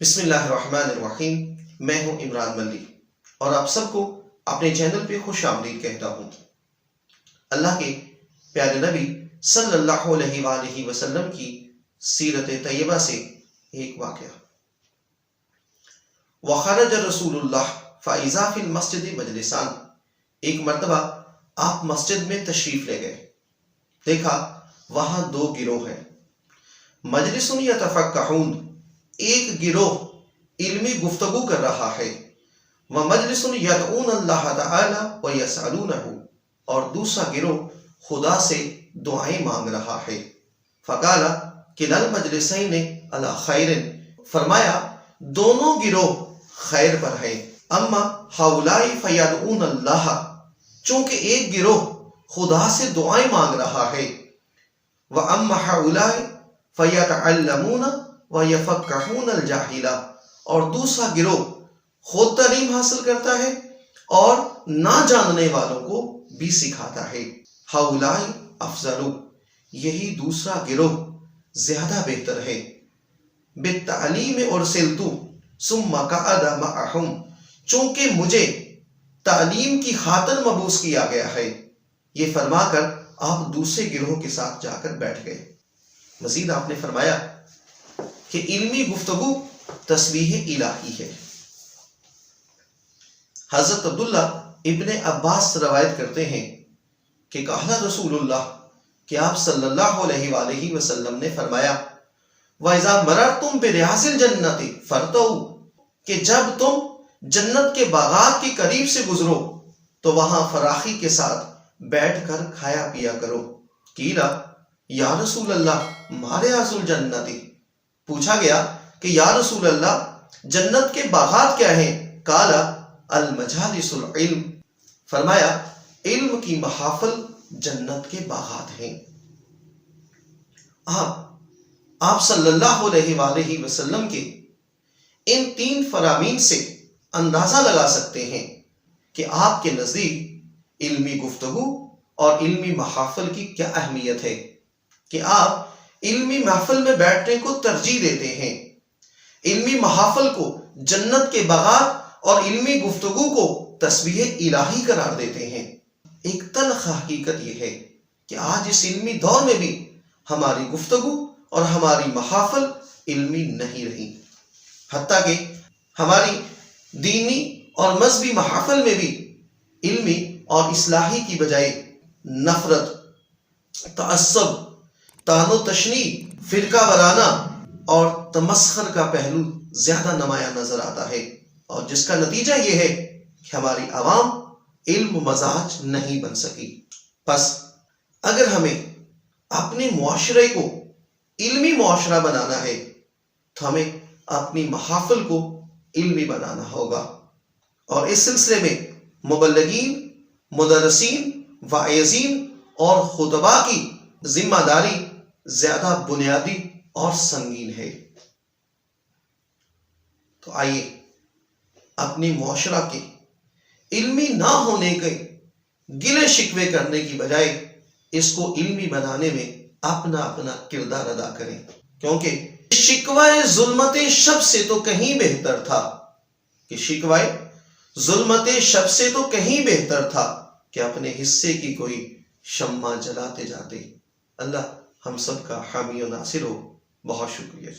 بسم اللہ الرحمن الرحیم۔ میں ہوں عمران ملی اور آپ سب کو اپنے چینل پہ خوش آمدید کہتا ہوں۔ اللہ کے پیارے نبی صلی اللہ علیہ وآلہ وسلم کی سیرت طیبہ سے ایک واقعہ۔ وخرج رسول اللہ فإذا فی المسجد مجلسان، ایک مرتبہ آپ مسجد میں تشریف لے گئے، دیکھا وہاں دو گروہ ہیں۔ مجلس یتفقہون، ایک گروہ علمی گفتگو کر رہا ہے، ومجلس یدعون اللہ تعالی ویسألونہ، اور دوسرا گروہ خدا سے دعائیں مانگ رہا ہے۔ فقال کلا المجلسین علی خیر، فرمایا دونوں گروہ خیر پر ہیں۔ اما ہؤلاء فیدعون اللہ، چونکہ ایک گروہ خدا سے دعائیں مانگ رہا ہے، واما ہؤلاء فیتعلمون ویفقہون الجاہل، اور دوسرا گروہ خود تعلیم حاصل کرتا ہے اور نہ جاننے والوں کو بھی سکھاتا ہے۔ ہؤلاء افضل، یہی دوسرا گروہ زیادہ بہتر ہے۔ بالتعلیم ارسلت ثم قعد معہم، چونکہ مجھے تعلیم کی خاطر مبعوث کیا گیا ہے، یہ فرما کر آپ دوسرے گروہ کے ساتھ جا کر بیٹھ گئے۔ مزید آپ نے فرمایا کہ علمی گفتگو تسبیح الہی ہے۔ حضرت عبداللہ ابن عباس روایت کرتے ہیں کہ کہا رسول اللہ، کہ آپ صلی اللہ علیہ وآلہ وسلم نے فرمایا وَإِذَا مَرَرْتُمْ بِرِيَاضِ الْجَنَّةِ فَارْتَعُوا، کہ جب تم جنت کے باغات کے قریب سے گزرو تو وہاں فراخی کے ساتھ بیٹھ کر کھایا پیا کرو۔ قیل یا رسول اللہ ما ریاض الجنۃ، پوچھا گیا کہ یا رسول اللہ جنت کے باغات کیا ہیں؟ قال المجالس العلم، فرمایا علم کی محافل جنت کے باغات ہیں۔ آپ صلی اللہ علیہ وآلہ وسلم کے ان تین فرامین سے اندازہ لگا سکتے ہیں کہ آپ کے نزدیک علمی گفتگو اور علمی محافل کی کیا اہمیت ہے، کہ آپ علمی محفل میں بیٹھنے کو ترجیح دیتے ہیں، علمی محافل کو جنت کے باغات اور علمی گفتگو کو تسبیح الہی قرار دیتے ہیں۔ ایک تلخ حقیقت یہ ہے کہ آج اس علمی دور میں بھی ہماری گفتگو اور ہماری محافل علمی نہیں رہی، حتیٰ کہ ہماری دینی اور مذہبی محافل میں بھی علمی اور اصلاحی کی بجائے نفرت، تعصب، طعن و تشنیع، فرقہ وارانہ اور تمسخر کا پہلو زیادہ نمایاں نظر آتا ہے، اور جس کا نتیجہ یہ ہے کہ ہماری عوام علم مزاج نہیں بن سکی۔ پس اگر ہمیں اپنے معاشرے کو علمی معاشرہ بنانا ہے تو ہمیں اپنی محافل کو علمی بنانا ہوگا، اور اس سلسلے میں مبلغین، مدرسین، واعظین اور خطباء کی ذمہ داری زیادہ بنیادی اور سنگین ہے۔ تو آئیے اپنی معاشرہ کے علمی نہ ہونے کے گلے شکوے کرنے کی بجائے اس کو علمی بنانے میں اپنا اپنا کردار ادا کریں، کیونکہ شکوائے ظلمت شب سے تو کہیں بہتر تھا، کہ شکوائے ظلمت شب سے تو کہیں بہتر تھا کہ اپنے حصے کی کوئی شمع جلاتے جاتے۔ اللہ ہم سب کا حامی و ناصر ہو۔ بہت شکریہ۔